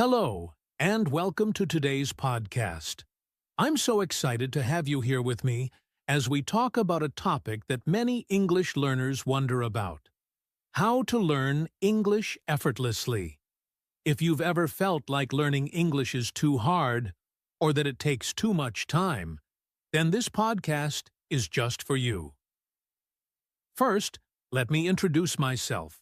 Hello, and welcome to today's podcast. I'm so excited to have you here with me as we talk about a topic that many English learners wonder about: how to learn English effortlessly. If you've ever felt like learning English is too hard or that it takes too much time, then this podcast is just for you. First, let me introduce myself.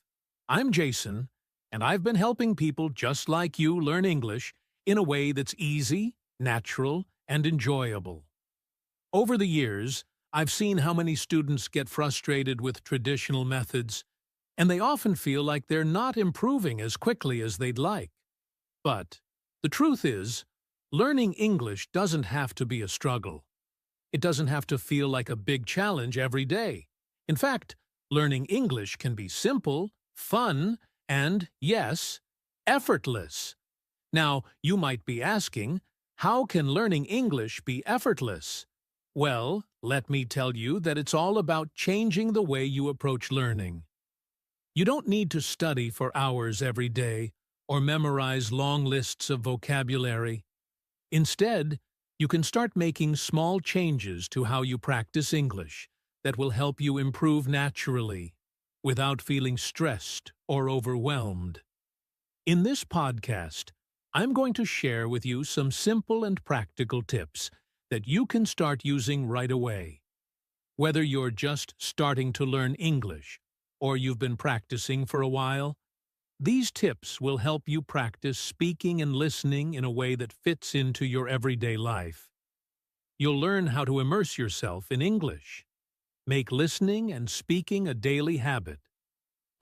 I'm Jason, and I've been helping people just like you learn English in a way that's easy, natural, and enjoyable. Over the years, I've seen how many students get frustrated with traditional methods, and they often feel like they're not improving as quickly as they'd like. But the truth is, learning English doesn't have to be a struggle. It doesn't have to feel like a big challenge every day. In fact, learning English can be simple, fun, and, yes, effortless. Now, you might be asking, how can learning English be effortless? Well, let me tell you that it's all about changing the way you approach learning. You don't need to study for hours every day or memorize long lists of vocabulary. Instead, you can start making small changes to how you practice English that will help you improve naturally, without feeling stressed or overwhelmed. In this podcast, I'm going to share with you some simple and practical tips that you can start using right away. Whether you're just starting to learn English or you've been practicing for a while, these tips will help you practice speaking and listening in a way that fits into your everyday life. You'll learn how to immerse yourself in English, make listening and speaking a daily habit,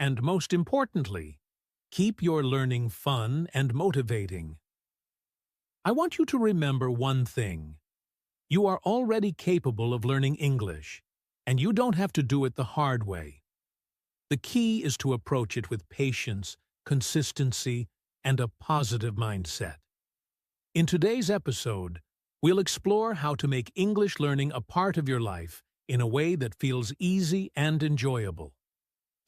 and most importantly, keep your learning fun and motivating. I want you to remember one thing. You are already capable of learning English, and you don't have to do it the hard way. The key is to approach it with patience, consistency, and a positive mindset. In today's episode, we'll explore how to make English learning a part of your life in a way that feels easy and enjoyable.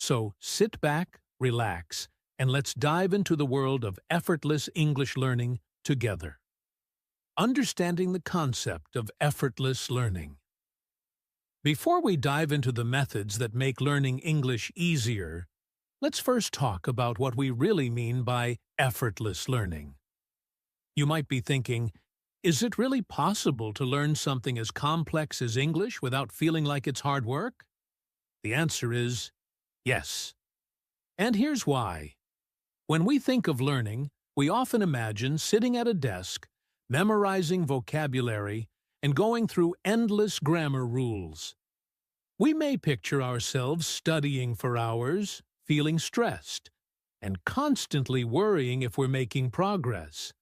So sit back, relax, and let's dive into the world of effortless English learning together. Understanding the concept of effortless learning. Before we dive into the methods that make learning English easier, let's first talk about what we really mean by effortless learning. You might be thinking, is it really possible to learn something as complex as English without feeling like it's hard work? The answer is yes. And here's why. When we think of learning, we often imagine sitting at a desk, memorizing vocabulary, and going through endless grammar rules. We may picture ourselves studying for hours, feeling stressed, and constantly worrying if we're making progress.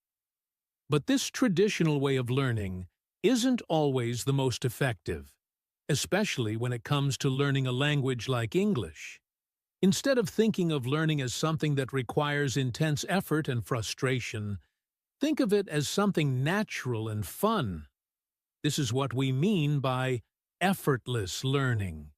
But this traditional way of learning isn't always the most effective, especially when it comes to learning a language like English. Instead of thinking of learning as something that requires intense effort and frustration, think of it as something natural and fun. This is what we mean by effortless learning.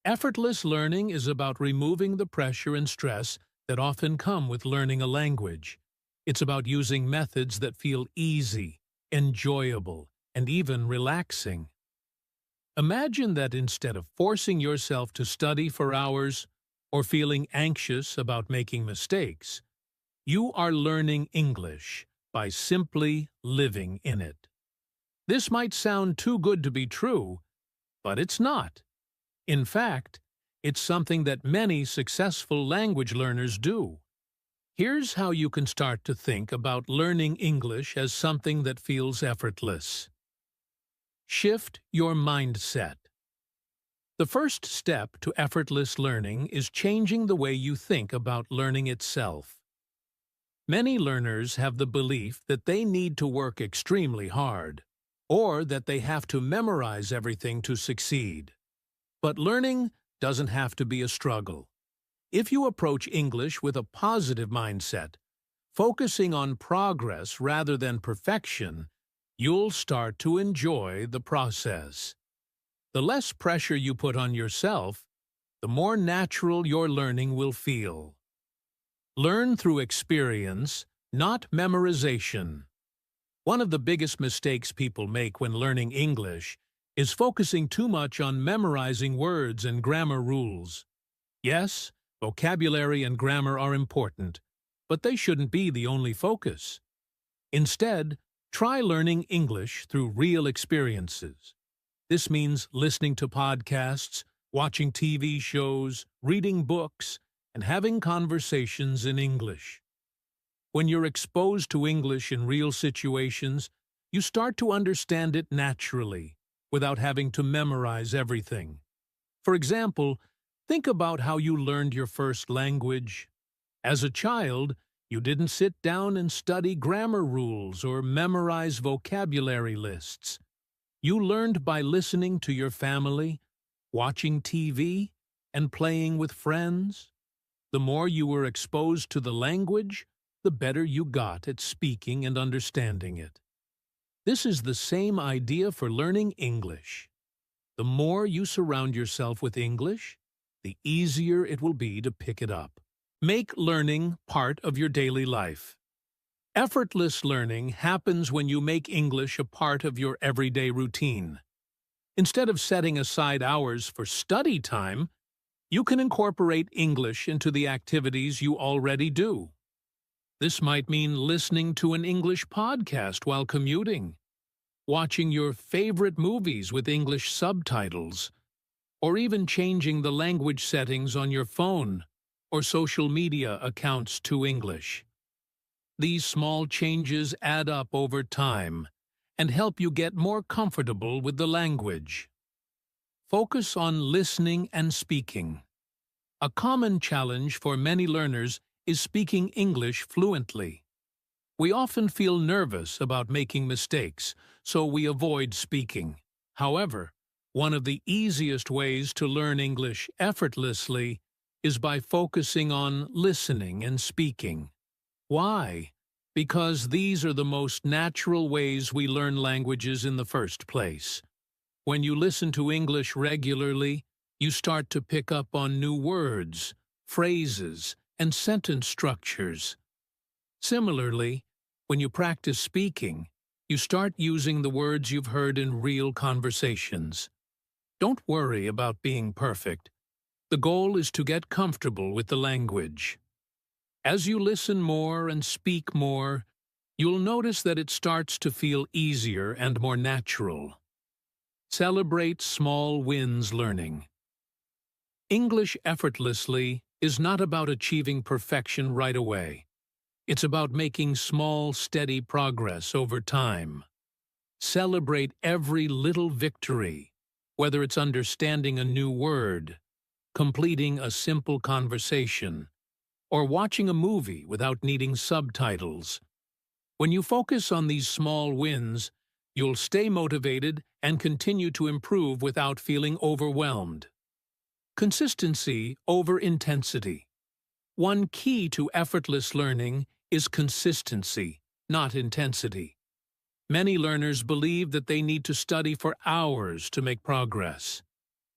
Effortless learning is about removing the pressure and stress that often come with learning a language. It's about using methods that feel easy, enjoyable, and even relaxing. Imagine that instead of forcing yourself to study for hours or feeling anxious about making mistakes, you are learning English by simply living in it. This might sound too good to be true, but it's not. In fact, it's something that many successful language learners do. Here's how you can start to think about learning English as something that feels effortless. Shift your mindset. The first step to effortless learning is changing the way you think about learning itself. Many learners have the belief that they need to work extremely hard, or that they have to memorize everything to succeed. But learning doesn't have to be a struggle. If you approach English with a positive mindset, focusing on progress rather than perfection, you'll start to enjoy the process. The less pressure you put on yourself, the more natural your learning will feel. Learn through experience not memorization. One of the biggest mistakes people make when learning English is focusing too much on memorizing words and grammar rules. Yes, vocabulary and grammar are important, but they shouldn't be the only focus. Instead, try learning English through real experiences. This means listening to podcasts, watching TV shows, reading books, and having conversations in English. When you're exposed to English in real situations, you start to understand it naturally, without having to memorize everything. For example, think about how you learned your first language. As a child, you didn't sit down and study grammar rules or memorize vocabulary lists. You learned by listening to your family, watching TV, and playing with friends. The more you were exposed to the language, the better you got at speaking and understanding it. This is the same idea for learning English. The more you surround yourself with English, the easier it will be to pick it up. Make learning part of your daily life. Effortless learning happens when you make English a part of your everyday routine. Instead of setting aside hours for study time, you can incorporate English into the activities you already do. This might mean listening to an English podcast while commuting, watching your favorite movies with English subtitles, or even changing the language settings on your phone or social media accounts to English. These small changes add up over time and help you get more comfortable with the language. Focus on listening and speaking. A common challenge for many learners is speaking English fluently. We often feel nervous about making mistakes, so we avoid speaking. However, one of the easiest ways to learn English effortlessly is by focusing on listening and speaking. Why? Because these are the most natural ways we learn languages in the first place. When you listen to English regularly, you start to pick up on new words, phrases, and sentence structures. Similarly, when you practice speaking, you start using the words you've heard in real conversations. Don't worry about being perfect. The goal is to get comfortable with the language. As you listen more and speak more, you'll notice that it starts to feel easier and more natural. Celebrate small wins learning. English effortlessly is not about achieving perfection right away. It's about making small, steady progress over time. Celebrate every little victory, whether it's understanding a new word, completing a simple conversation, or watching a movie without needing subtitles. When you focus on these small wins, you'll stay motivated and continue to improve without feeling overwhelmed. Consistency over intensity. One key to effortless learning is consistency, not intensity. Many learners believe that they need to study for hours to make progress.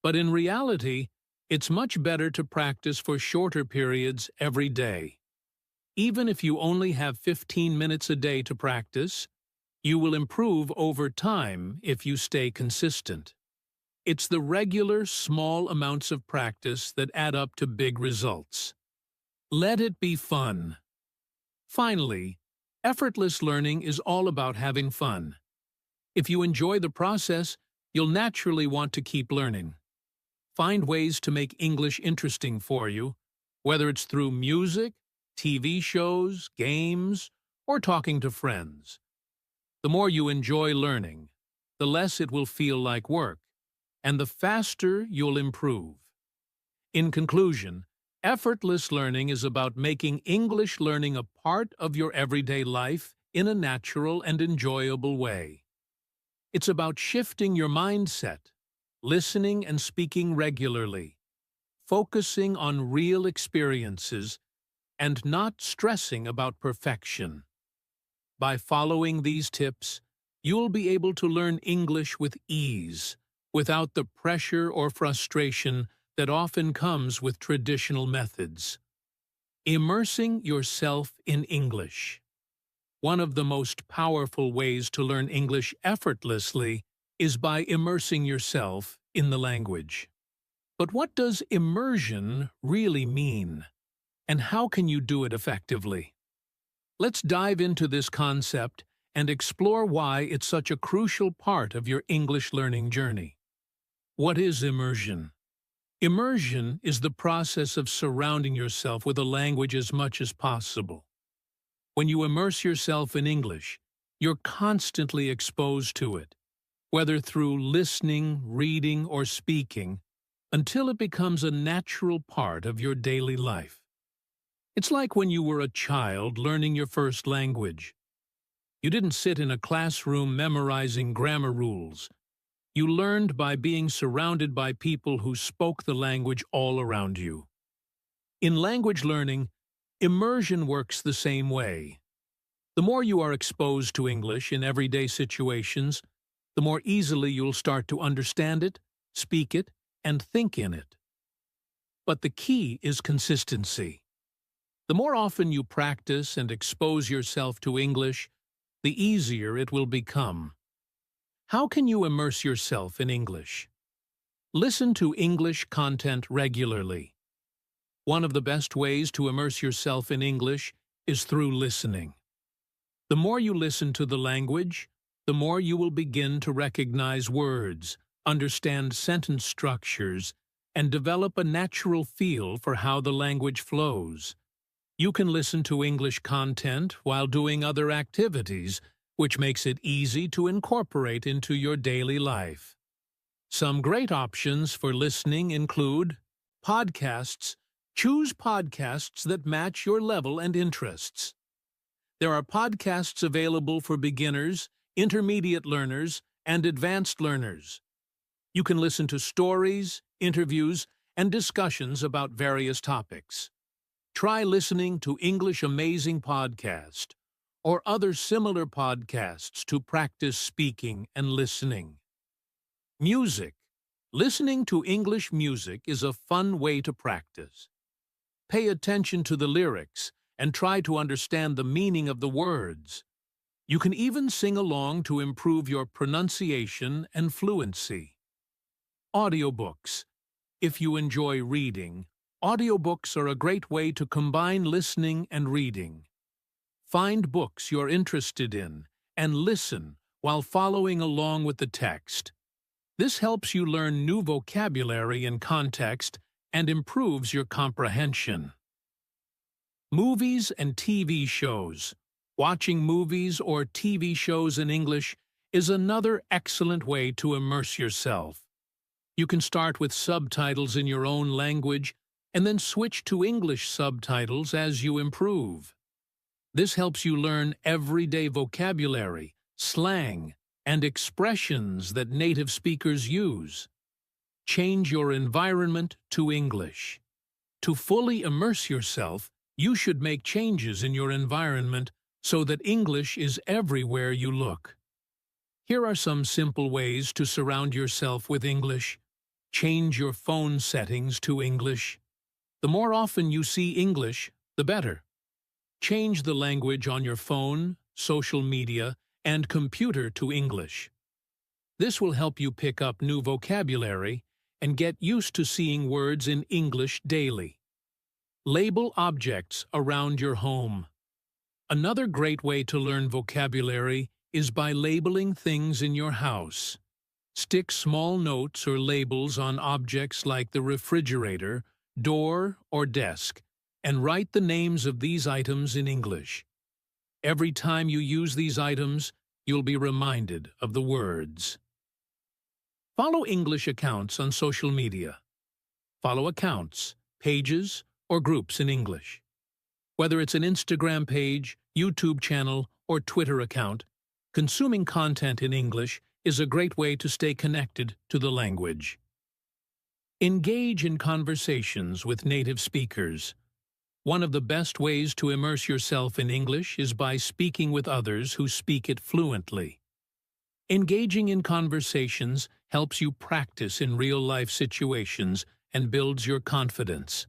But in reality, it's much better to practice for shorter periods every day. Even if you only have 15 minutes a day to practice, you will improve over time if you stay consistent. It's the regular, small amounts of practice that add up to big results. Let it be fun. Finally, effortless learning is all about having fun. If you enjoy the process, you'll naturally want to keep learning. Find ways to make English interesting for you, whether it's through music, TV shows, games, or talking to friends. The more you enjoy learning, the less it will feel like work, and the faster you'll improve. In conclusion, effortless learning is about making English learning a part of your everyday life in a natural and enjoyable way. It's about shifting your mindset, listening and speaking regularly, focusing on real experiences, and not stressing about perfection. By following these tips, you'll be able to learn English with ease, without the pressure or frustration that often comes with traditional methods. Immersing yourself in English. One of the most powerful ways to learn English effortlessly is by immersing yourself in the language. But what does immersion really mean? And how can you do it effectively? Let's dive into this concept and explore why it's such a crucial part of your English learning journey. What is immersion? Immersion is the process of surrounding yourself with a language as much as possible. When you immerse yourself in English, you're constantly exposed to it, whether through listening, reading, or speaking, until it becomes a natural part of your daily life. It's like when you were a child learning your first language. You didn't sit in a classroom memorizing grammar rules. You learned by being surrounded by people who spoke the language all around you. In language learning, immersion works the same way. The more you are exposed to English in everyday situations, the more easily you'll start to understand it, speak it, and think in it. But the key is consistency. The more often you practice and expose yourself to English, the easier it will become. How can you immerse yourself in English? Listen to English content regularly. One of the best ways to immerse yourself in English is through listening. The more you listen to the language, the more you will begin to recognize words, understand sentence structures, and develop a natural feel for how the language flows. You can listen to English content while doing other activities, which makes it easy to incorporate into your daily life. Some great options for listening include podcasts. Choose podcasts that match your level and interests. There are podcasts available for beginners, intermediate learners, and advanced learners. You can listen to stories, interviews, and discussions about various topics. Try listening to English Amazing Podcast or other similar podcasts to practice speaking and listening. Music. Listening to English music is a fun way to practice. Pay attention to the lyrics and try to understand the meaning of the words. You can even sing along to improve your pronunciation and fluency. Audiobooks. If you enjoy reading, audiobooks are a great way to combine listening and reading. Find books you're interested in and listen while following along with the text. This helps you learn new vocabulary and context and improves your comprehension. Movies and TV shows. Watching movies or TV shows in English is another excellent way to immerse yourself. You can start with subtitles in your own language and then switch to English subtitles as you improve. This helps you learn everyday vocabulary, slang, and expressions that native speakers use. Change your environment to English. To fully immerse yourself, you should make changes in your environment so that English is everywhere you look. Here are some simple ways to surround yourself with English. Change your phone settings to English. The more often you see English, the better. Change the language on your phone, social media, and computer to English. This will help you pick up new vocabulary and get used to seeing words in English daily. Label objects around your home. Another great way to learn vocabulary is by labeling things in your house. Stick small notes or labels on objects like the refrigerator, door, or desk, and write the names of these items in English. Every time you use these items, you'll be reminded of the words. Follow English accounts on social media. Follow accounts, pages, or groups in English. Whether it's an Instagram page, YouTube channel, or Twitter account, consuming content in English is a great way to stay connected to the language. Engage in conversations with native speakers. One of the best ways to immerse yourself in English is by speaking with others who speak it fluently. Engaging in conversations helps you practice in real-life situations and builds your confidence.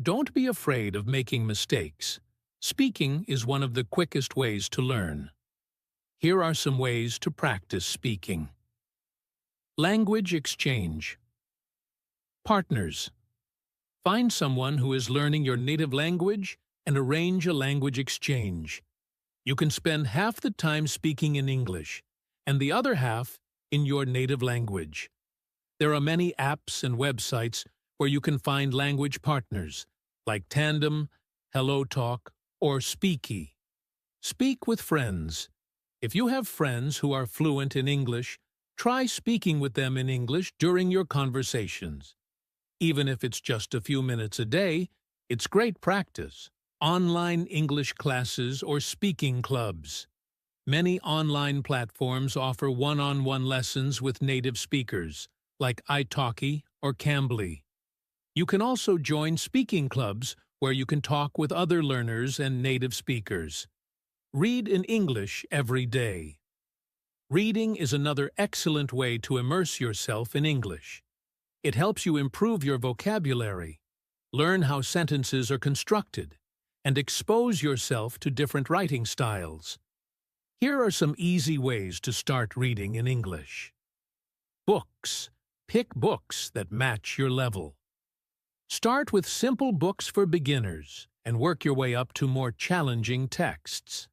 Don't be afraid of making mistakes. Speaking is one of the quickest ways to learn. Here are some ways to practice speaking. Language exchange. Partners. Find someone who is learning your native language and arrange a language exchange. You can spend half the time speaking in English and the other half in your native language. There are many apps and websites where you can find language partners, like Tandem, HelloTalk, or Speaky. Speak with friends. If you have friends who are fluent in English, try speaking with them in English during your conversations. Even if it's just a few minutes a day, it's great practice. Online English classes or speaking clubs. Many online platforms offer one-on-one lessons with native speakers, like italki or Cambly. You can also join speaking clubs where you can talk with other learners and native speakers. Read in English every day. Reading is another excellent way to immerse yourself in English. It helps you improve your vocabulary, learn how sentences are constructed, and expose yourself to different writing styles. Here are some easy ways to start reading in English. Books. Pick books that match your level. Start with simple books for beginners and work your way up to more challenging texts.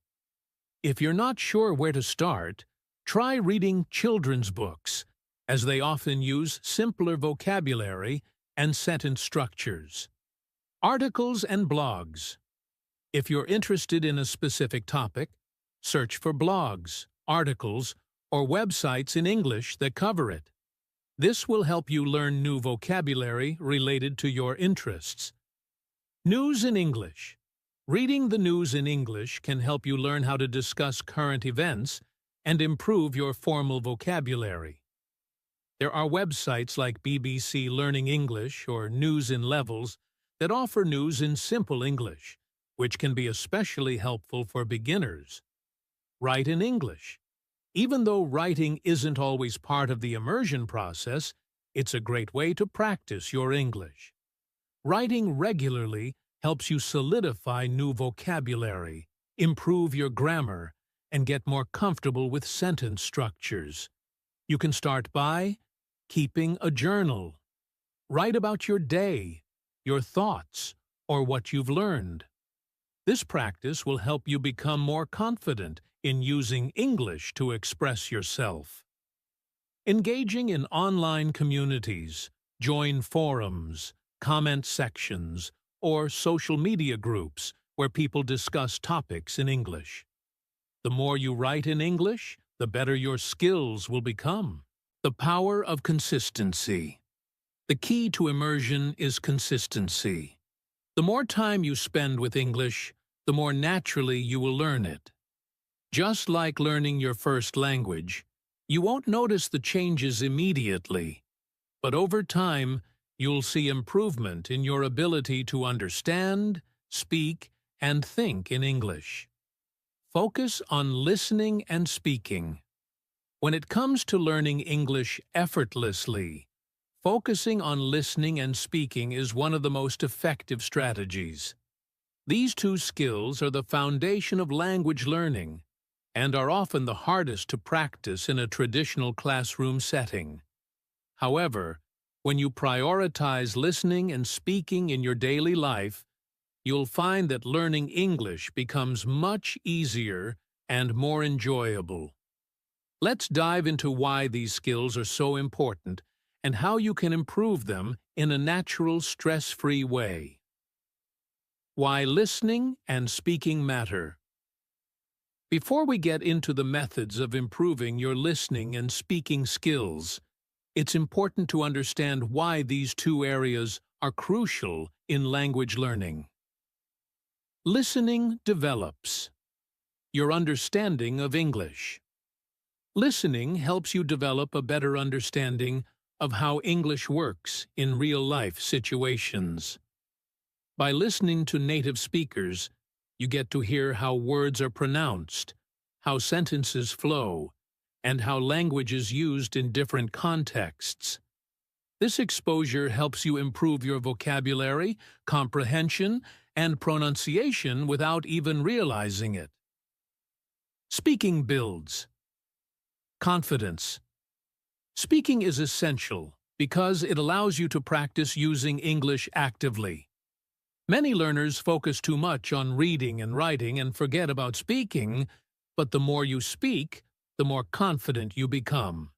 If you're not sure where to start, try reading children's books, as they often use simpler vocabulary and sentence structures. Articles and blogs. If you're interested in a specific topic, search for blogs, articles, or websites in English that cover it. This will help you learn new vocabulary related to your interests. News in English. Reading the news in English can help you learn how to discuss current events and improve your formal vocabulary. There are websites like BBC Learning English or News in Levels that offer news in simple English, which can be especially helpful for beginners. Write in English. Even though writing isn't always part of the immersion process, it's a great way to practice your English. Writing regularly helps you solidify new vocabulary, improve your grammar, and get more comfortable with sentence structures. You can start by keeping a journal. Write about your day, your thoughts, or what you've learned. This practice will help you become more confident in using English to express yourself. Engaging in online communities, join forums, comment sections, or social media groups where people discuss topics in English. The more you write in English, the better your skills will become. The power of consistency. The key to immersion is consistency. The more time you spend with English, the more naturally you will learn it. Just like learning your first language, you won't notice the changes immediately, but over time, you'll see improvement in your ability to understand, speak, and think in English. Focus on listening and speaking. When it comes to learning English effortlessly, focusing on listening and speaking is one of the most effective strategies. These two skills are the foundation of language learning and are often the hardest to practice in a traditional classroom setting. However, when you prioritize listening and speaking in your daily life, you'll find that learning English becomes much easier and more enjoyable. Let's dive into why these skills are so important and how you can improve them in a natural, stress-free way. Why listening and speaking matter. Before we get into the methods of improving your listening and speaking skills, it's important to understand why these two areas are crucial in language learning. Listening develops your understanding of English. Listening helps you develop a better understanding of how English works in real-life situations. By listening to native speakers, you get to hear how words are pronounced, how sentences flow, and how language is used in different contexts. This exposure helps you improve your vocabulary, comprehension, and pronunciation without even realizing it. Speaking builds confidence. Speaking is essential because it allows you to practice using English actively. Many learners focus too much on reading and writing and forget about speaking, but the more you speak, the more confident you become.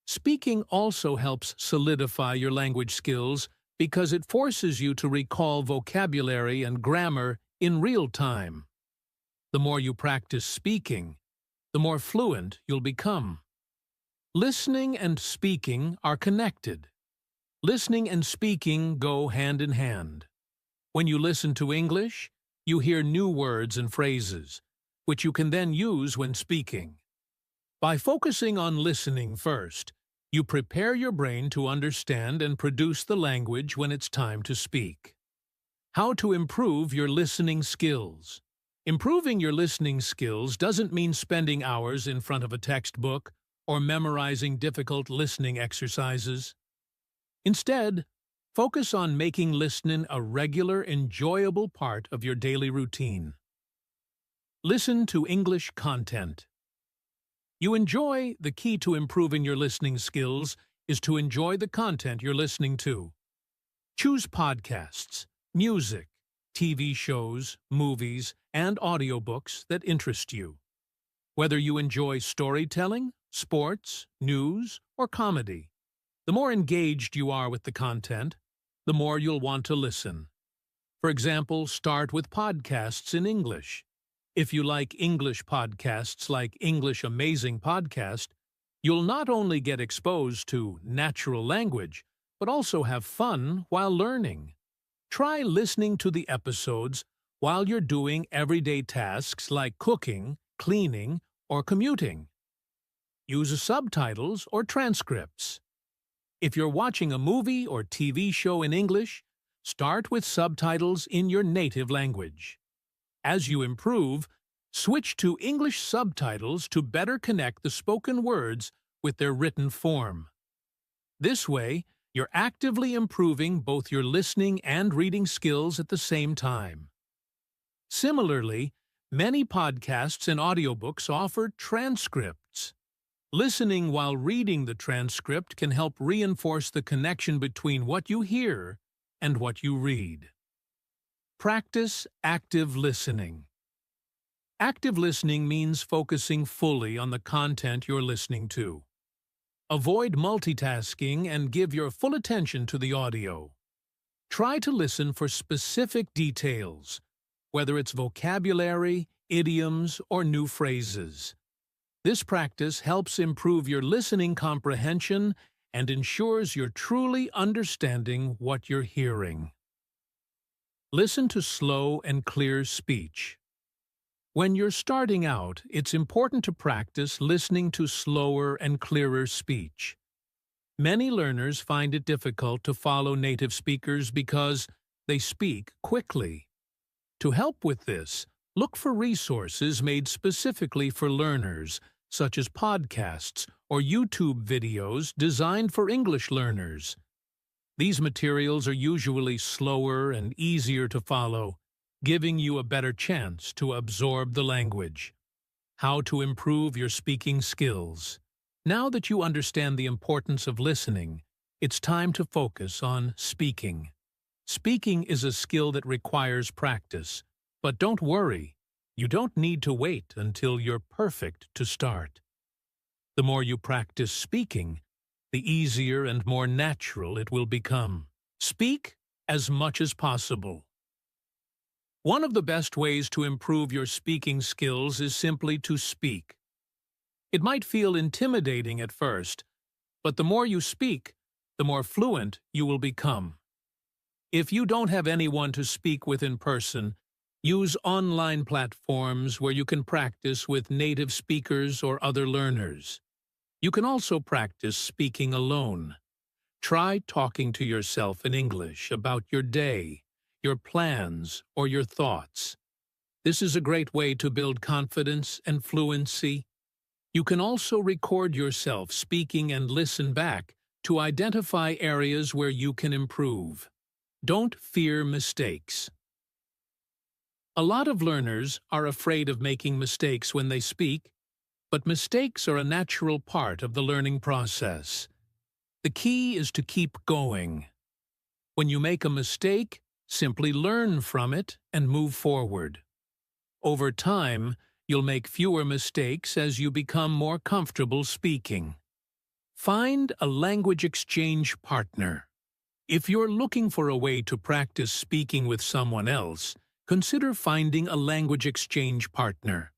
Speaking also helps solidify your language skills because it forces you to recall vocabulary and grammar in real time. The more you practice speaking, the more fluent you'll become. Listening and speaking are connected. Listening and speaking go hand in hand. When you listen to English, you hear new words and phrases, which you can then use when speaking. By focusing on listening first, you prepare your brain to understand and produce the language when it's time to speak. How to improve your listening skills. Improving your listening skills doesn't mean spending hours in front of a textbook or memorizing difficult listening exercises. Instead, focus on making listening a regular, enjoyable part of your daily routine. Listen to English content. The key to improving your listening skills is to enjoy the content you're listening to. Choose podcasts, music, TV shows, movies, and audiobooks that interest you. Whether you enjoy storytelling, sports, news, or comedy, the more engaged you are with the content, the more you'll want to listen. For example, start with podcasts in English. If you like English podcasts like English Amazing Podcast, you'll not only get exposed to natural language, but also have fun while learning. Try listening to the episodes while you're doing everyday tasks like cooking, cleaning, or commuting. Use subtitles or transcripts. If you're watching a movie or TV show in English, start with subtitles in your native language. As you improve, switch to English subtitles to better connect the spoken words with their written form. This way, you're actively improving both your listening and reading skills at the same time. Similarly, many podcasts and audiobooks offer transcripts. Listening while reading the transcript can help reinforce the connection between what you hear and what you read. Practice active listening. Active listening means focusing fully on the content you're listening to. Avoid multitasking and give your full attention to the audio. Try to listen for specific details, whether it's vocabulary, idioms, or new phrases. This practice helps improve your listening comprehension and ensures you're truly understanding what you're hearing. Listen to slow and clear speech. When you're starting out, it's important to practice listening to slower and clearer speech. Many learners find it difficult to follow native speakers because they speak quickly. To help with this, look for resources made specifically for learners, such as podcasts or YouTube videos designed for English learners. These materials are usually slower and easier to follow, giving you a better chance to absorb the language. How to improve your speaking skills. Now that you understand the importance of listening, it's time to focus on speaking. Speaking is a skill that requires practice, but don't worry, you don't need to wait until you're perfect to start. The more you practice speaking, the easier and more natural it will become. Speak as much as possible. One of the best ways to improve your speaking skills is simply to speak. It might feel intimidating at first, but the more you speak, the more fluent you will become. If you don't have anyone to speak with in person, use online platforms where you can practice with native speakers or other learners. You can also practice speaking alone. Try talking to yourself in English about your day, your plans, or your thoughts. This is a great way to build confidence and fluency. You can also record yourself speaking and listen back to identify areas where you can improve. Don't fear mistakes. A lot of learners are afraid of making mistakes when they speak, but mistakes are a natural part of the learning process. The key is to keep going. When you make a mistake, simply learn from it and move forward. Over time, you'll make fewer mistakes as you become more comfortable speaking. Find a language exchange partner. If you're looking for a way to practice speaking with someone else, consider finding a language exchange partner.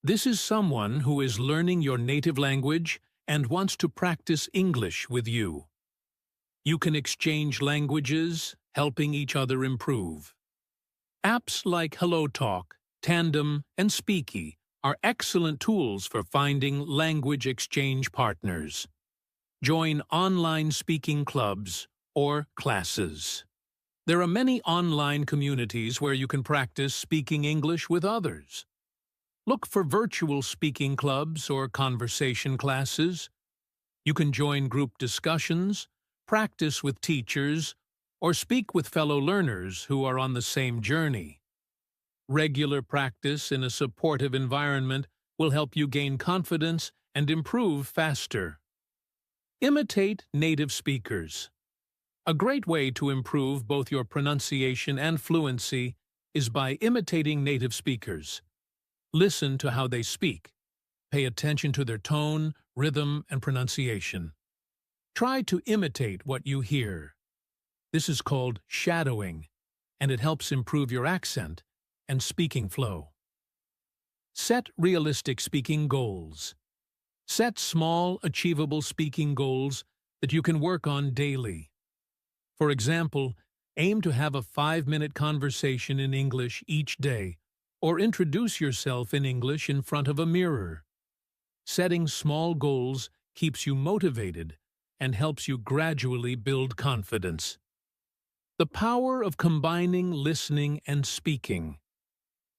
This is someone who is learning your native language and wants to practice English with you. You can exchange languages, helping each other improve. Apps like HelloTalk, Tandem, and Speaky are excellent tools for finding language exchange partners. Join online speaking clubs or classes. There are many online communities where you can practice speaking English with others. Look for virtual speaking clubs or conversation classes. You can join group discussions, practice with teachers, or speak with fellow learners who are on the same journey. Regular practice in a supportive environment will help you gain confidence and improve faster. Imitate native speakers. A great way to improve both your pronunciation and fluency is by imitating native speakers. Listen to how they speak. Pay attention to their tone, rhythm, and pronunciation. Try to imitate what you hear. This is called shadowing, and it helps improve your accent and speaking flow. Set realistic speaking goals. Set small, achievable speaking goals that you can work on daily. For example, aim to have a 5-minute conversation in English each day, or introduce yourself in English in front of a mirror. Setting small goals keeps you motivated and helps you gradually build confidence. The power of combining listening and speaking.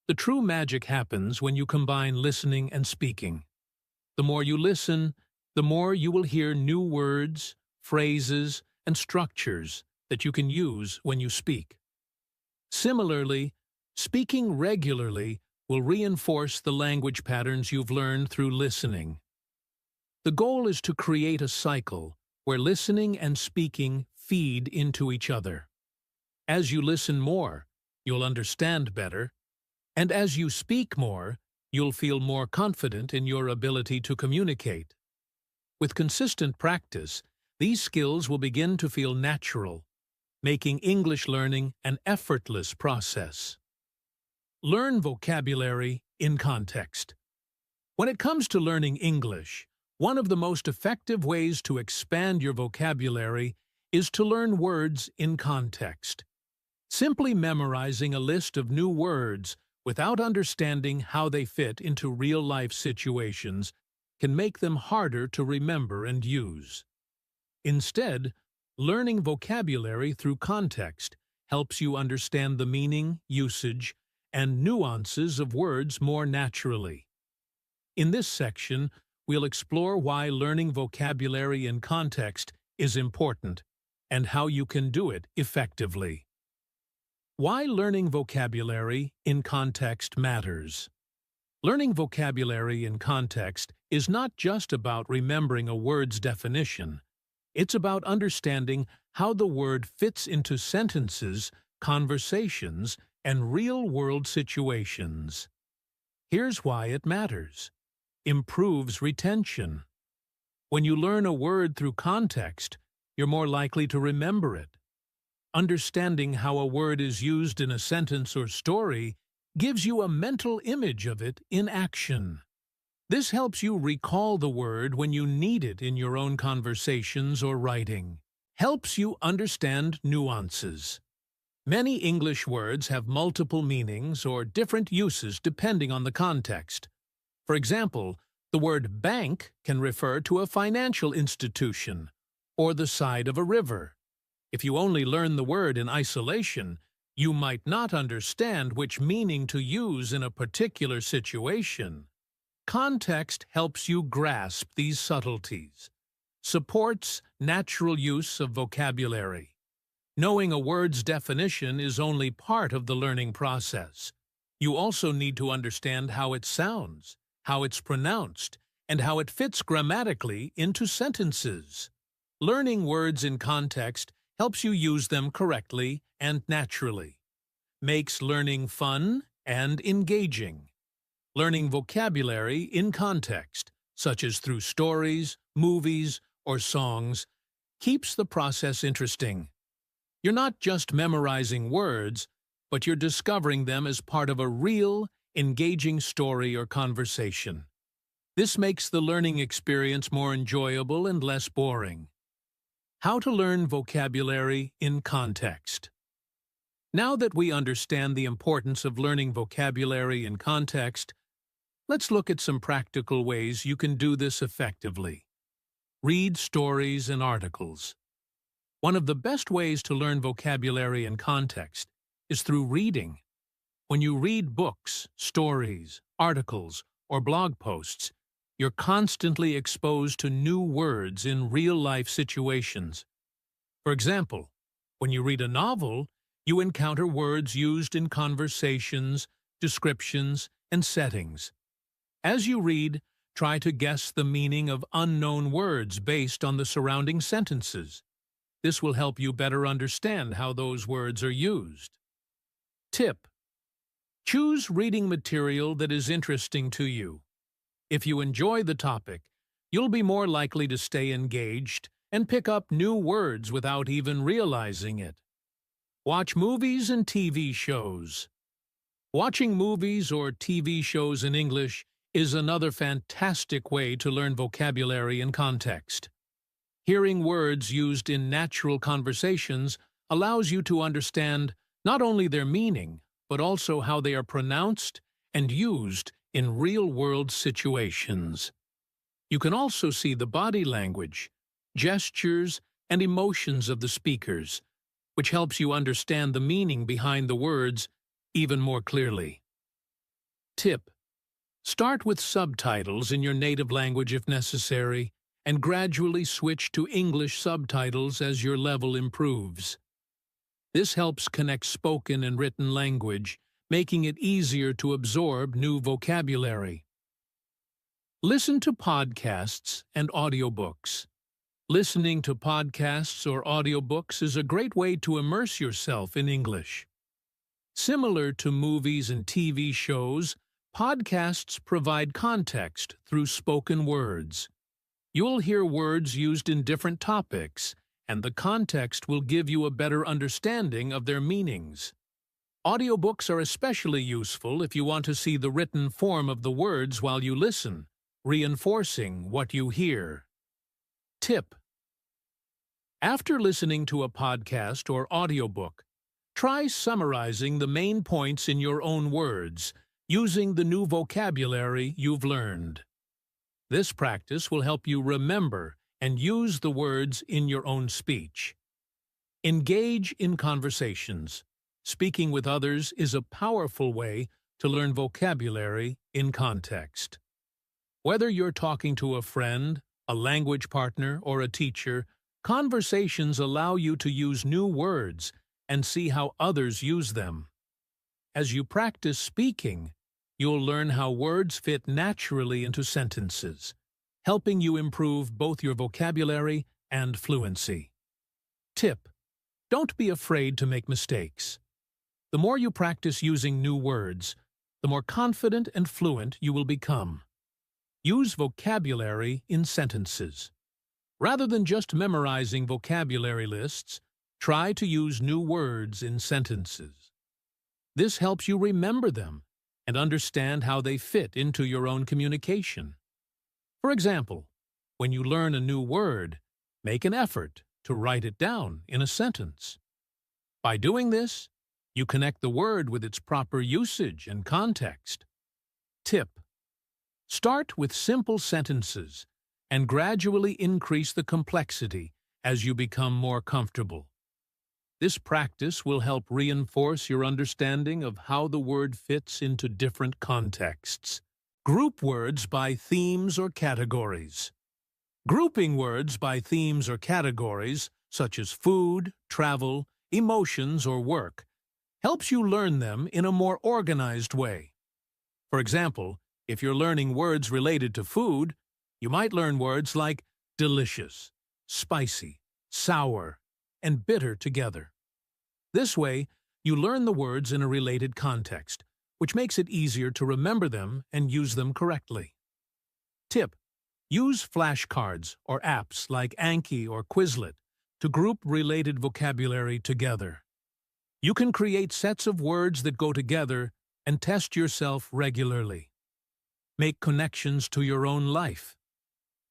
The true magic happens when you combine listening and speaking. The more you listen, the more you will hear new words, phrases, and structures that you can use when you speak. Similarly, speaking regularly will reinforce the language patterns you've learned through listening. The goal is to create a cycle where listening and speaking feed into each other. As you listen more, you'll understand better, and as you speak more, you'll feel more confident in your ability to communicate. With consistent practice, these skills will begin to feel natural, making English learning an effortless process. Learn vocabulary in context. When it comes to learning English, one of the most effective ways to expand your vocabulary is to learn words in context. Simply memorizing a list of new words without understanding how they fit into real-life situations can make them harder to remember and use. Instead, learning vocabulary through context helps you understand the meaning, usage, and nuances of words more naturally. In this section, we'll explore why learning vocabulary in context is important and how you can do it effectively. Why learning vocabulary in context matters. Learning vocabulary in context is not just about remembering a word's definition. It's about understanding how the word fits into sentences, conversations, and real-world situations. Here's why it matters. Improves retention. When you learn a word through context, you're more likely to remember it. Understanding how a word is used in a sentence or story gives you a mental image of it in action. This helps you recall the word when you need it in your own conversations or writing. Helps you understand nuances. Many English words have multiple meanings or different uses depending on the context. For example, the word bank can refer to a financial institution or the side of a river. If you only learn the word in isolation, you might not understand which meaning to use in a particular situation. Context helps you grasp these subtleties. Supports natural use of vocabulary. Knowing a word's definition is only part of the learning process. You also need to understand how it sounds, how it's pronounced, and how it fits grammatically into sentences. Learning words in context helps you use them correctly and naturally. Makes learning fun and engaging. Learning vocabulary in context, such as through stories, movies, or songs, keeps the process interesting. You're not just memorizing words, but you're discovering them as part of a real, engaging story or conversation. This makes the learning experience more enjoyable and less boring. How to learn vocabulary in context. Now that we understand the importance of learning vocabulary in context, let's look at some practical ways you can do this effectively. Read stories and articles. One of the best ways to learn vocabulary in context is through reading. When you read books, stories, articles, or blog posts, you're constantly exposed to new words in real-life situations. For example, when you read a novel, you encounter words used in conversations, descriptions, and settings. As you read, try to guess the meaning of unknown words based on the surrounding sentences. This will help you better understand how those words are used. Tip: choose reading material that is interesting to you. If you enjoy the topic, you'll be more likely to stay engaged and pick up new words without even realizing it. Watch movies and TV shows. Watching movies or TV shows in English is another fantastic way to learn vocabulary in context. Hearing words used in natural conversations allows you to understand not only their meaning, but also how they are pronounced and used in real-world situations. You can also see the body language, gestures, and emotions of the speakers, which helps you understand the meaning behind the words even more clearly. Tip: start with subtitles in your native language if necessary, and gradually switch to English subtitles as your level improves. This helps connect spoken and written language, making it easier to absorb new vocabulary. Listen to podcasts and audiobooks. Listening to podcasts or audiobooks is a great way to immerse yourself in English. Similar to movies and TV shows, podcasts provide context through spoken words. You'll hear words used in different topics, and the context will give you a better understanding of their meanings. Audiobooks are especially useful if you want to see the written form of the words while you listen, reinforcing what you hear. Tip: after listening to a podcast or audiobook, try summarizing the main points in your own words, using the new vocabulary you've learned. This practice will help you remember and use the words in your own speech. Engage in conversations. Speaking with others is a powerful way to learn vocabulary in context. Whether you're talking to a friend, a language partner, or a teacher, conversations allow you to use new words and see how others use them. As you practice speaking, you'll learn how words fit naturally into sentences, helping you improve both your vocabulary and fluency. Tip: don't be afraid to make mistakes. The more you practice using new words, the more confident and fluent you will become. Use vocabulary in sentences. Rather than just memorizing vocabulary lists, try to use new words in sentences. This helps you remember them and understand how they fit into your own communication. For example, when you learn a new word, make an effort to write it down in a sentence. By doing this, you connect the word with its proper usage and context. Tip: start with simple sentences and gradually increase the complexity as you become more comfortable. This practice will help reinforce your understanding of how the word fits into different contexts. Group words by themes or categories. Grouping words by themes or categories, such as food, travel, emotions, or work, helps you learn them in a more organized way. For example, if you're learning words related to food, you might learn words like delicious, spicy, sour, and bitter together. This way, you learn the words in a related context, which makes it easier to remember them and use them correctly. Tip: use flashcards or apps like Anki or Quizlet to group related vocabulary together. You can create sets of words that go together and test yourself regularly. Make connections to your own life.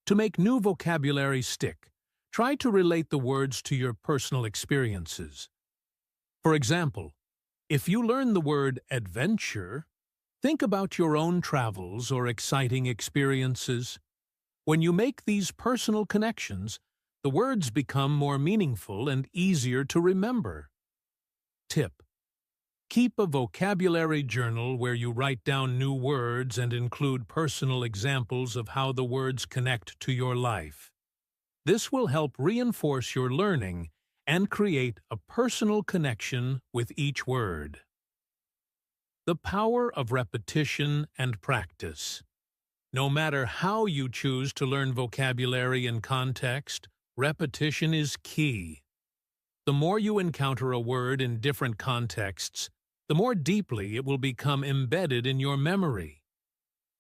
To make new vocabulary stick, try to relate the words to your personal experiences. For example, if you learn the word adventure, think about your own travels or exciting experiences. When you make these personal connections, the words become more meaningful and easier to remember. Tip: keep a vocabulary journal where you write down new words and include personal examples of how the words connect to your life. This will help reinforce your learning and create a personal connection with each word. The power of repetition and practice. No matter how you choose to learn vocabulary and context, repetition is key. The more you encounter a word in different contexts, the more deeply it will become embedded in your memory.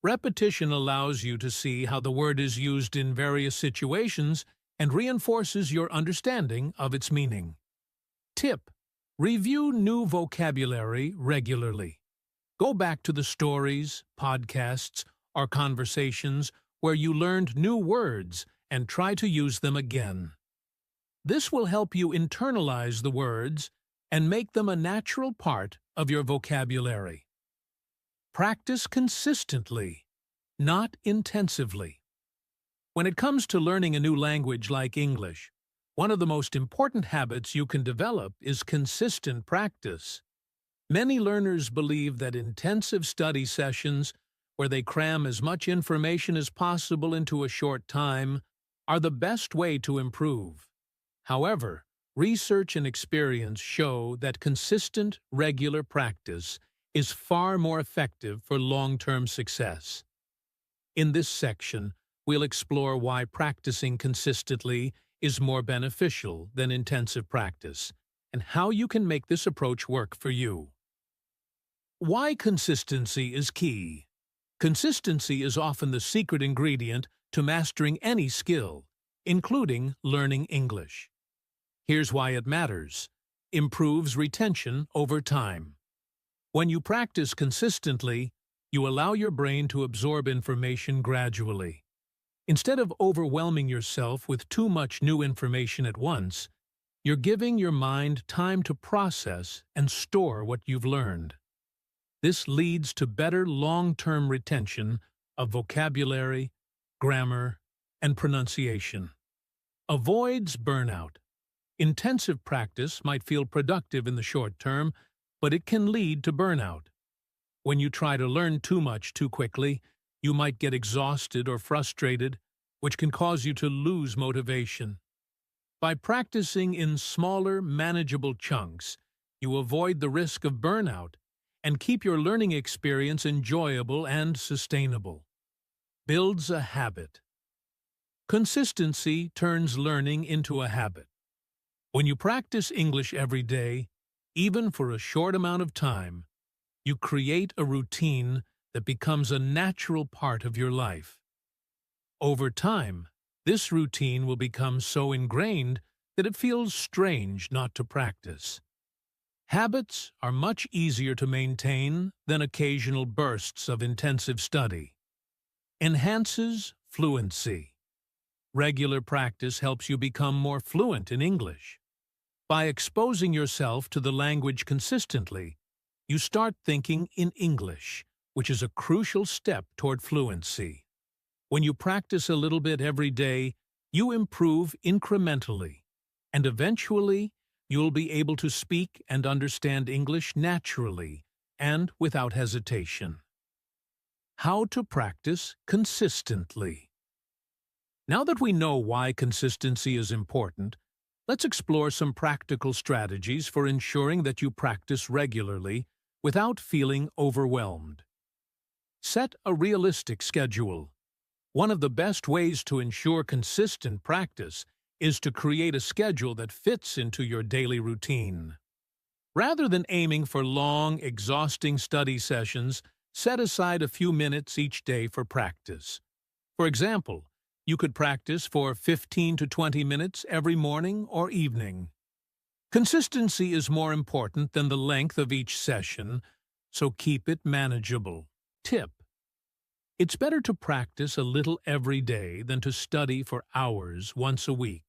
Repetition allows you to see how the word is used in various situations and reinforces your understanding of its meaning. Tip: review new vocabulary regularly. Go back to the stories, podcasts, or conversations where you learned new words and try to use them again. This will help you internalize the words and make them a natural part of your vocabulary. Practice consistently, not intensively. When it comes to learning a new language like English, one of the most important habits you can develop is consistent practice. Many learners believe that intensive study sessions, where they cram as much information as possible into a short time, are the best way to improve. However, research and experience show that consistent, regular practice is far more effective for long-term success. In this section, we'll explore why practicing consistently is more beneficial than intensive practice, and how you can make this approach work for you. Why consistency is key. Consistency is often the secret ingredient to mastering any skill, including learning English. Here's why it matters. Improves retention over time. When you practice consistently, you allow your brain to absorb information gradually. Instead of overwhelming yourself with too much new information at once, you're giving your mind time to process and store what you've learned. This leads to better long-term retention of vocabulary, grammar, and pronunciation. Avoids burnout. Intensive practice might feel productive in the short term, but it can lead to burnout. When you try to learn too much too quickly, you might get exhausted or frustrated, which can cause you to lose motivation. By practicing in smaller, manageable chunks, you avoid the risk of burnout and keep your learning experience enjoyable and sustainable. Builds a habit. Consistency turns learning into a habit. When you practice English every day, even for a short amount of time, you create a routine that becomes a natural part of your life. Over time, this routine will become so ingrained that it feels strange not to practice. Habits are much easier to maintain than occasional bursts of intensive study. Enhances fluency. Regular practice helps you become more fluent in English. By exposing yourself to the language consistently, you start thinking in English, which is a crucial step toward fluency. When you practice a little bit every day, you improve incrementally, and eventually you'll be able to speak and understand English naturally and without hesitation. How to practice consistently. Now that we know why consistency is important, let's explore some practical strategies for ensuring that you practice regularly without feeling overwhelmed. Set a realistic schedule. One of the best ways to ensure consistent practice is to create a schedule that fits into your daily routine. Rather than aiming for long, exhausting study sessions, set aside a few minutes each day for practice. For example, you could practice for 15 to 20 minutes every morning or evening. Consistency is more important than the length of each session, so keep it manageable. Tip: it's better to practice a little every day than to study for hours once a week.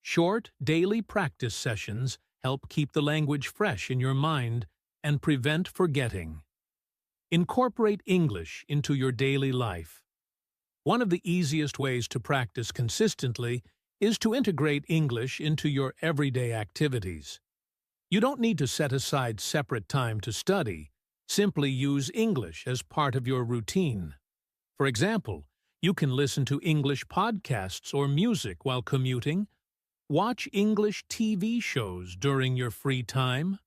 Short, daily practice sessions help keep the language fresh in your mind and prevent forgetting. Incorporate English into your daily life. One of the easiest ways to practice consistently is to integrate English into your everyday activities. You don't need to set aside separate time to study. Simply use English as part of your routine. For example, you can listen to English podcasts or music while commuting, watch English TV shows during your free time,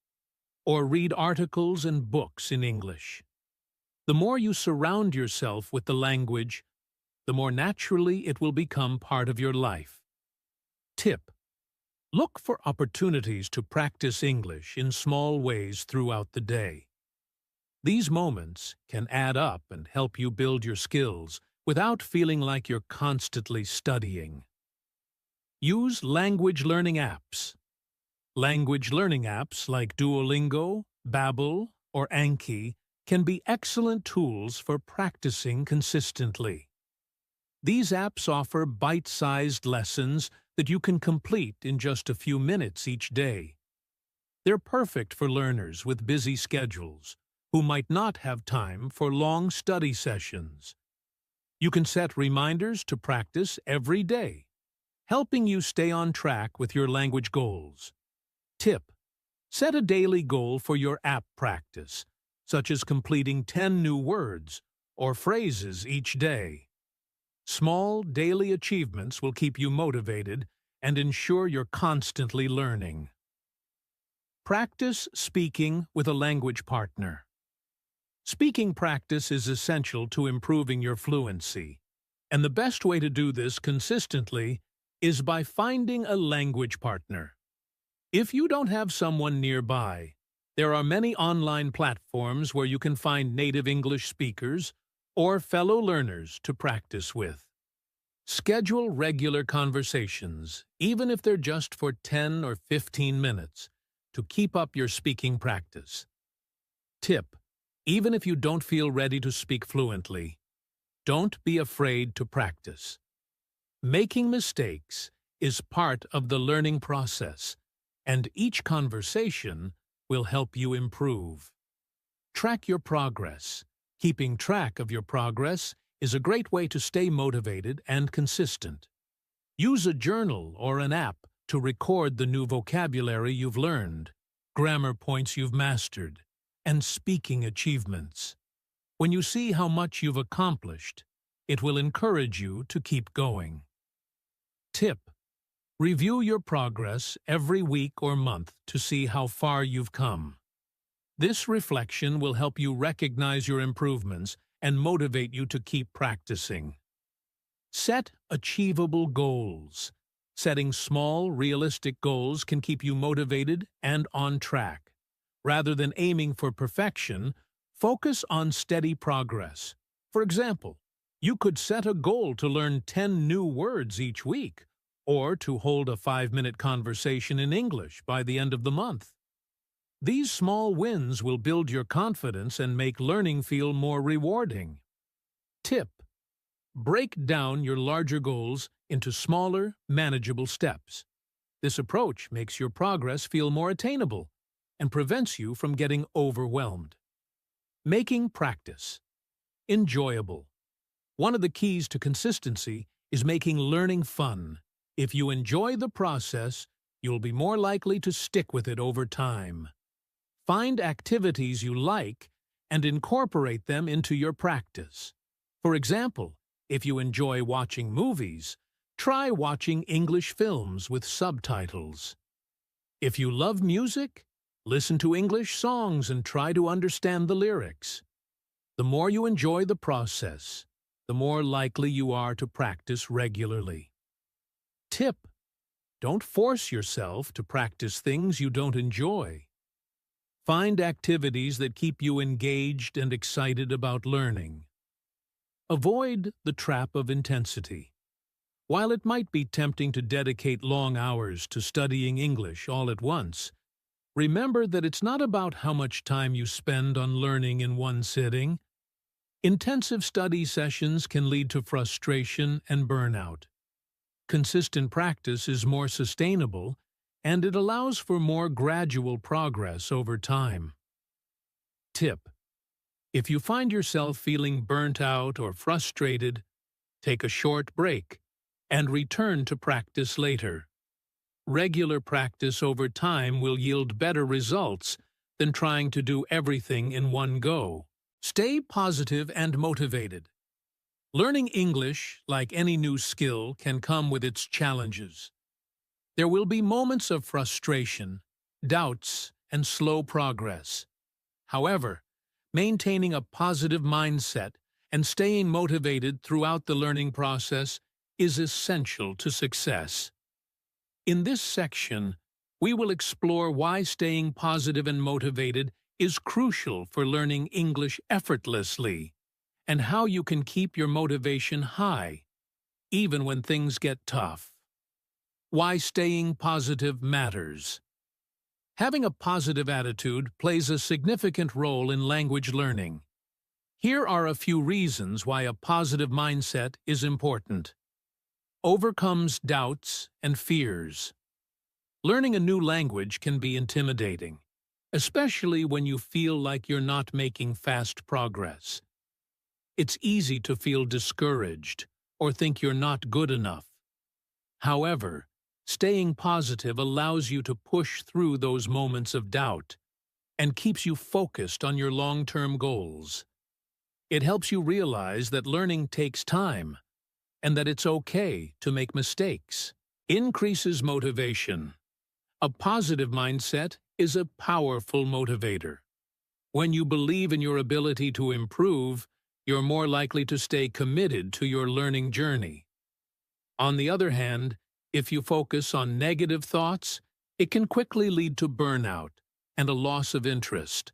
or read articles and books in English. The more you surround yourself with the language, the more naturally it will become part of your life. Tip: look for opportunities to practice English in small ways throughout the day. These moments can add up and help you build your skills without feeling like you're constantly studying. Use language learning apps. Language learning apps like Duolingo, Babbel, or Anki can be excellent tools for practicing consistently. These apps offer bite-sized lessons that you can complete in just a few minutes each day. They're perfect for learners with busy schedules who might not have time for long study sessions. You can set reminders to practice every day, helping you stay on track with your language goals. Tip: set a daily goal for your app practice, such as completing 10 new words or phrases each day. Small daily achievements will keep you motivated and ensure you're constantly learning. Practice speaking with a language partner. Speaking practice is essential to improving your fluency, and the best way to do this consistently is by finding a language partner. If you don't have someone nearby, there are many online platforms where you can find native English speakers or fellow learners to practice with. Schedule regular conversations, even if they're just for 10 or 15 minutes, to keep up your speaking practice. Tip: even if you don't feel ready to speak fluently, don't be afraid to practice. Making mistakes is part of the learning process, and each conversation will help you improve. Track your progress. Keeping track of your progress is a great way to stay motivated and consistent. Use a journal or an app to record the new vocabulary you've learned, grammar points you've mastered, and speaking achievements. When you see how much you've accomplished, it will encourage you to keep going. Tip: review your progress every week or month to see how far you've come. This reflection will help you recognize your improvements and motivate you to keep practicing. Set achievable goals. Setting small, realistic goals can keep you motivated and on track. Rather than aiming for perfection, focus on steady progress. For example, you could set a goal to learn 10 new words each week, or to hold a 5-minute conversation in English by the end of the month. These small wins will build your confidence and make learning feel more rewarding. Tip: break down your larger goals into smaller, manageable steps. This approach makes your progress feel more attainable and prevents you from getting overwhelmed. Making practice enjoyable. One of the keys to consistency is making learning fun. If you enjoy the process, you'll be more likely to stick with it over time. Find activities you like and incorporate them into your practice. For example, if you enjoy watching movies, Try watching English films with subtitles. If you love music, listen to English songs and try to understand the lyrics. The more you enjoy the process, the more likely you are to practice regularly. Tip: don't force yourself to practice things you don't enjoy. Find activities that keep you engaged and excited about learning. Avoid the trap of intensity. While it might be tempting to dedicate long hours to studying English all at once, remember that it's not about how much time you spend on learning in one sitting. Intensive study sessions can lead to frustration and burnout. Consistent practice is more sustainable, and it allows for more gradual progress over time. Tip: if you find yourself feeling burnt out or frustrated, take a short break and return to practice later. Regular practice over time will yield better results than trying to do everything in one go. Stay positive and motivated. Learning English, like any new skill, can come with its challenges. There will be moments of frustration, doubts, and slow progress. However, maintaining a positive mindset and staying motivated throughout the learning process is essential to success. In this section, we will explore why staying positive and motivated is crucial for learning English effortlessly, and how you can keep your motivation high, even when things get tough. Why staying positive matters. Having a positive attitude plays a significant role in language learning. Here are a few reasons why a positive mindset is important. Overcomes doubts and fears. Learning a new language can be intimidating, especially when you feel like you're not making fast progress. It's easy to feel discouraged or think you're not good enough. However, staying positive allows you to push through those moments of doubt and keeps you focused on your long-term goals. It helps you realize that learning takes time and that it's okay to make mistakes. Increases motivation. A positive mindset is a powerful motivator. When you believe in your ability to improve, you're more likely to stay committed to your learning journey. On the other hand, if you focus on negative thoughts, it can quickly lead to burnout and a loss of interest.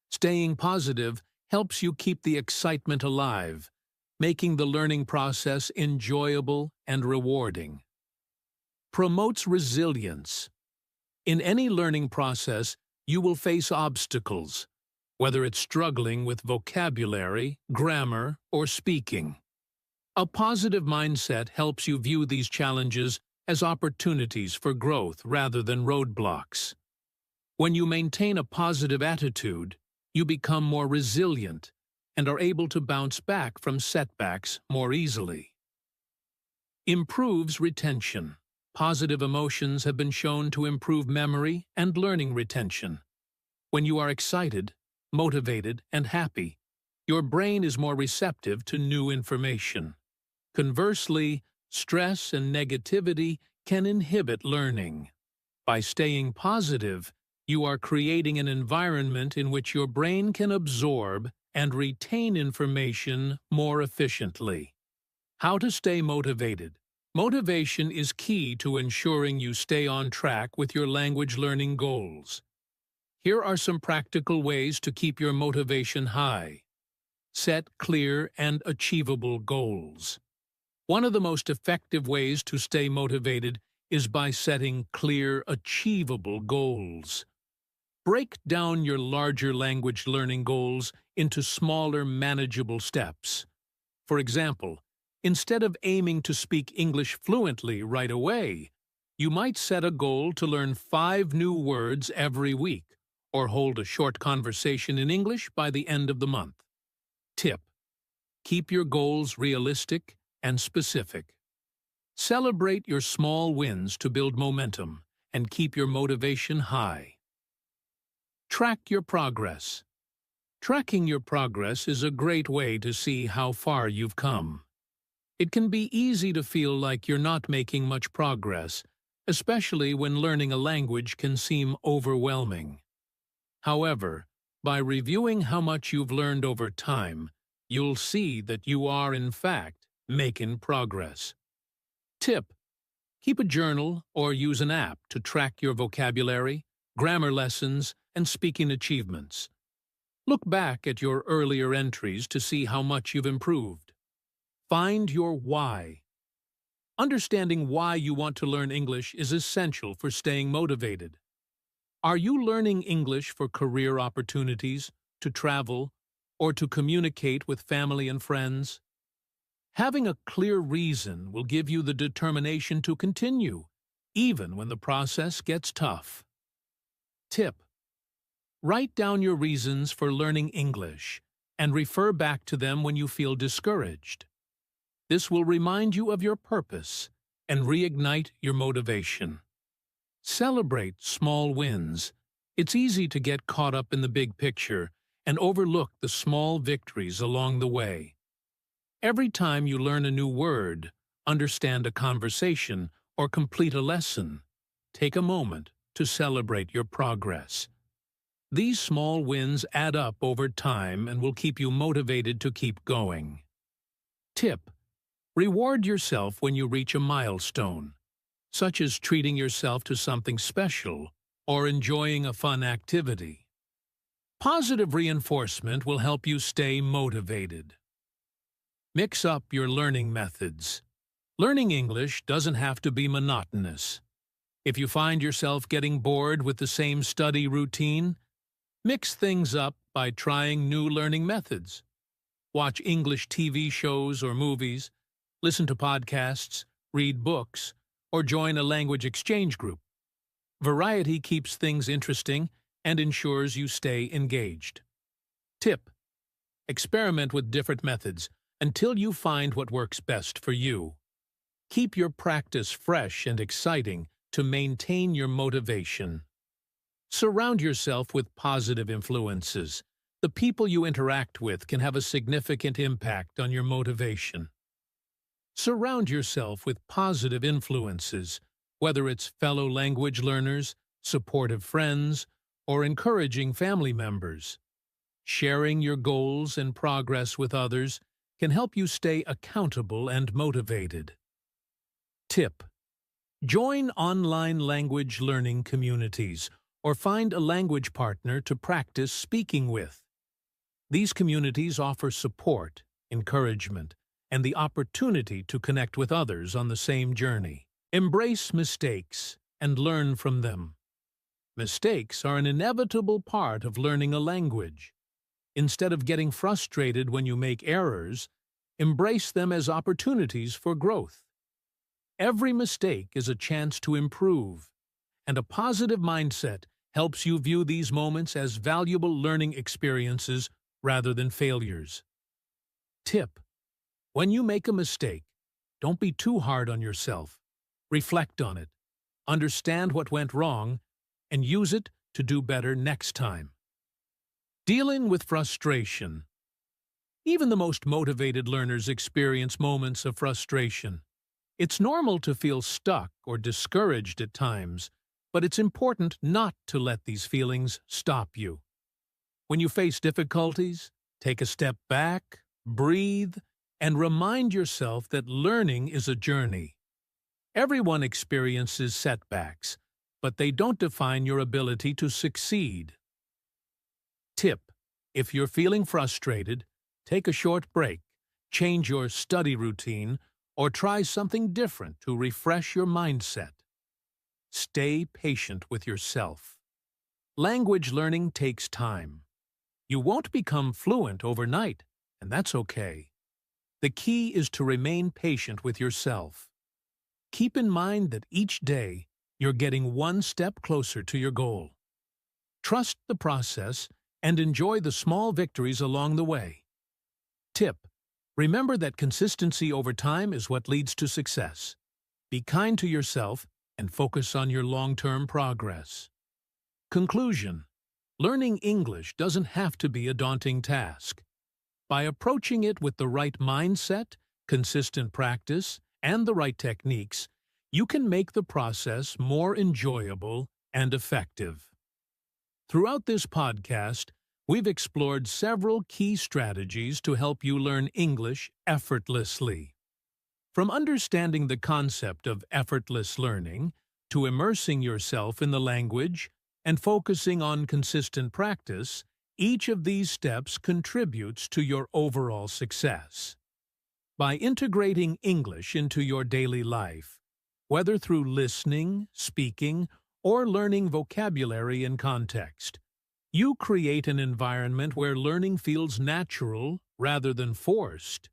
Staying positive helps you keep the excitement alive, making the learning process enjoyable and rewarding. Promotes resilience. In any learning process, you will face obstacles, whether it's struggling with vocabulary, grammar, or speaking. A positive mindset helps you view these challenges as opportunities for growth rather than roadblocks. When you maintain a positive attitude, you become more resilient and are able to bounce back from setbacks more easily. Improves retention. Positive emotions have been shown to improve memory and learning retention. When you are excited, motivated, and happy, your brain is more receptive to new information. Conversely, stress and negativity can inhibit learning. By staying positive, you are creating an environment in which your brain can absorb and retain information more efficiently. How to stay motivated. Motivation is key to ensuring you stay on track with your language learning goals. Here are some practical ways to keep your motivation high. Set clear and achievable goals. One of the most effective ways to stay motivated is by setting clear, achievable goals. Break down your larger language learning goals into smaller, manageable steps. For example, instead of aiming to speak English fluently right away, you might set a goal to learn 5 new words every week, or hold a short conversation in English by the end of the month. Tip: keep your goals realistic and specific. Celebrate your small wins to build momentum and keep your motivation high. Track your progress. Tracking your progress is a great way to see how far you've come. It can be easy to feel like you're not making much progress, especially when learning a language can seem overwhelming. However, by reviewing how much you've learned over time, you'll see that you are, in fact, making progress. Tip: keep a journal or use an app to track your vocabulary, grammar lessons, and speaking achievements. Look back at your earlier entries to see how much you've improved. Find your why. Understanding why you want to learn English is essential for staying motivated. Are you learning English for career opportunities, to travel, or to communicate with family and friends? Having a clear reason will give you the determination to continue, even when the process gets tough. Tip: write down your reasons for learning English and refer back to them when you feel discouraged. This will remind you of your purpose and reignite your motivation. Celebrate small wins. It's easy to get caught up in the big picture and overlook the small victories along the way. Every time you learn a new word, understand a conversation, or complete a lesson, take a moment to celebrate your progress. These small wins add up over time and will keep you motivated to keep going. Tip: reward yourself when you reach a milestone, such as treating yourself to something special or enjoying a fun activity. Positive reinforcement will help you stay motivated. Mix up your learning methods. Learning English doesn't have to be monotonous. If you find yourself getting bored with the same study routine, mix things up by trying new learning methods. Watch English TV shows or movies, listen to podcasts, read books, or join a language exchange group. Variety keeps things interesting and ensures you stay engaged. Tip: experiment with different methods until you find what works best for you. Keep your practice fresh and exciting to maintain your motivation. Surround yourself with positive influences. The people you interact with can have a significant impact on your motivation. Surround yourself with positive influences, whether it's fellow language learners, supportive friends, or encouraging family members. Sharing your goals and progress with others can help you stay accountable and motivated. Tip: join online language learning communities or find a language partner to practice speaking with. These communities offer support, encouragement, and the opportunity to connect with others on the same journey. Embrace mistakes and learn from them. Mistakes are an inevitable part of learning a language. Instead of getting frustrated when you make errors, embrace them as opportunities for growth. Every mistake is a chance to improve, and a positive mindset helps you view these moments as valuable learning experiences rather than failures. Tip: when you make a mistake, don't be too hard on yourself. Reflect on it, understand what went wrong, and use it to do better next time. Dealing with frustration. Even the most motivated learners experience moments of frustration. It's normal to feel stuck or discouraged at times, but it's important not to let these feelings stop you. When you face difficulties, take a step back, breathe, and remind yourself that learning is a journey. Everyone experiences setbacks, but they don't define your ability to succeed. Tip: if you're feeling frustrated, take a short break, change your study routine, or try something different to refresh your mindset. Stay patient with yourself. Language learning takes time. You won't become fluent overnight, and that's okay. The key is to remain patient with yourself. Keep in mind that each day you're getting one step closer to your goal. Trust the process and enjoy the small victories along the way. Tip: remember that consistency over time is what leads to success. Be kind to yourself and focus on your long-term progress. Conclusion: learning English doesn't have to be a daunting task. By approaching it with the right mindset consistent practice, and the right techniques, you can make the process more enjoyable and effective. Throughout this podcast, we've explored several key strategies to help you learn English effortlessly. From understanding the concept of effortless learning to immersing yourself in the language and focusing on consistent practice, each of these steps contributes to your overall success. By integrating English into your daily life, whether through listening, speaking, or learning vocabulary and context, you create an environment where learning feels natural rather than forced.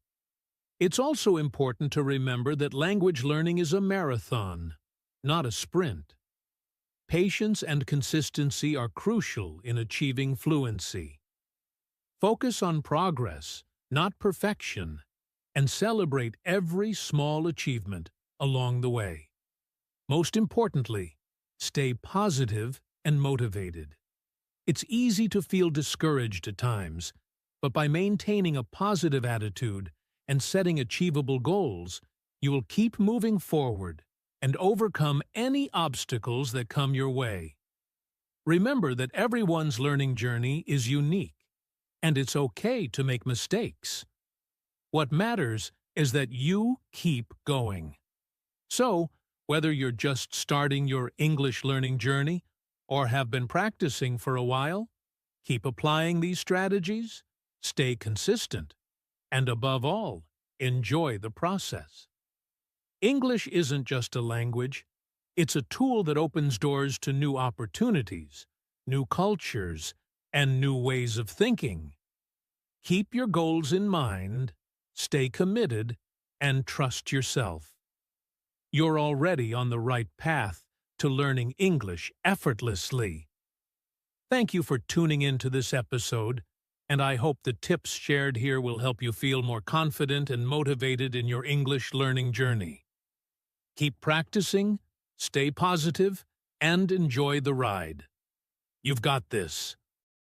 It's also important to remember that language learning is a marathon, not a sprint. Patience and consistency are crucial in achieving fluency. Focus on progress, not perfection, and celebrate every small achievement along the way. Most importantly, stay positive and motivated. It's easy to feel discouraged at times, but by maintaining a positive attitude and setting achievable goals, you will keep moving forward and overcome any obstacles that come your way. Remember that everyone's learning journey is unique, and it's okay to make mistakes. What matters is that you keep going. So, whether you're just starting your English learning journey or have been practicing for a while, keep applying these strategies, stay consistent, and above all, enjoy the process. English isn't just a language, it's a tool that opens doors to new opportunities, new cultures, and new ways of thinking. Keep your goals in mind, stay committed, and trust yourself. You're already on the right path to learning English effortlessly. Thank you for tuning in to this episode, and I hope the tips shared here will help you feel more confident and motivated in your English learning journey. Keep practicing, stay positive, and enjoy the ride. You've got this.